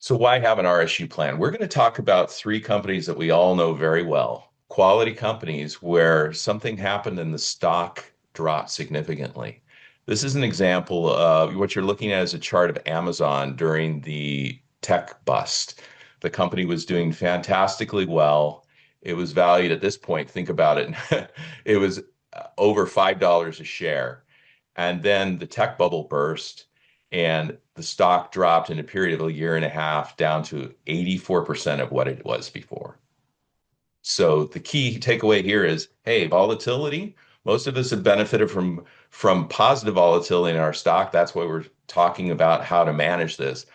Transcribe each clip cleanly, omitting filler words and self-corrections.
So why have an RSU plan? We're going to talk about three companies that we all know very well, quality companies where something happened and the stock dropped significantly. This is an example of what you're looking at is a chart of Amazon during the tech bust. The company was doing fantastically well. It was valued at this point, think about it, it was over $5 a share. And then the tech bubble burst and the stock dropped in a period of a year and a half down to 84% of what it was before. So the key takeaway here is, hey, volatility. Most of us have benefited from positive volatility in our stock. That's why we're talking about how to manage this.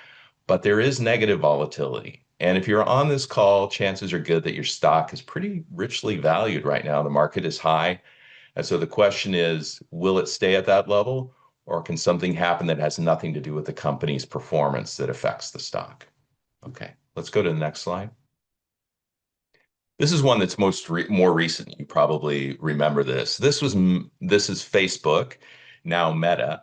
But there is negative volatility. And if you're on this call, chances are good that your stock is pretty richly valued right now. The market is high. And so the question is, will it stay at that level, or can something happen that has nothing to do with the company's performance that affects the stock? Okay, let's go to the next slide. This is one that's more recent. You probably remember this. This is Facebook, now Meta.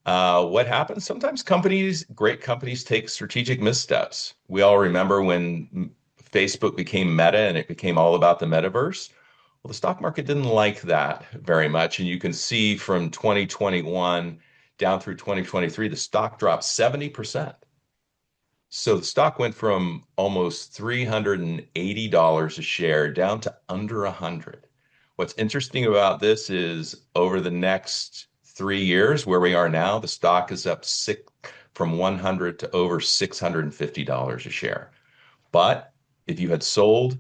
What happens? Sometimes great companies take strategic missteps. We all remember when Facebook became Meta and it became all about the metaverse. Well, the stock market didn't like that very much. And you can see from 2021 down through 2023, the stock dropped 70%. So the stock went from almost $380 a share down to under 100. What's interesting about this is over the next 3 years, where we are now, the stock is up from 100 to over $650 a share. But if you had sold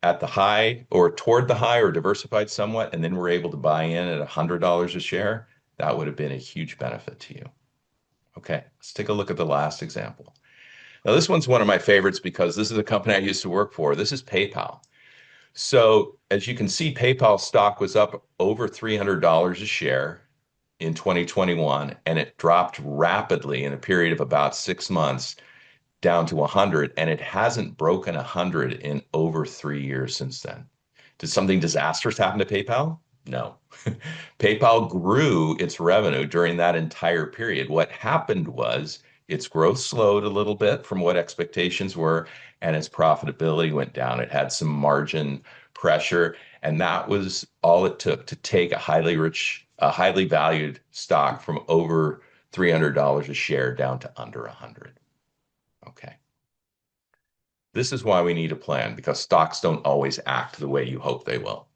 at the high or toward the high or diversified somewhat, and then were able to buy in at $100 a share, that would have been a huge benefit to you. Okay, let's take a look at the last example. Now, this one's one of my favorites because this is a company I used to work for. This is PayPal. So, as you can see, PayPal stock was up over $300 a share in 2021, and it dropped rapidly in a period of about 6 months down to 100, and it hasn't broken 100 in over 3 years since then. Did something disastrous happen to PayPal? No. PayPal grew its revenue during that entire period. What happened was its growth slowed a little bit from what expectations were, and its profitability went down. It had some margin pressure, and that was all it took to take a highly valued stock from over $300 a share down to under 100. Okay. This is why we need a plan, because stocks don't always act the way you hope they will.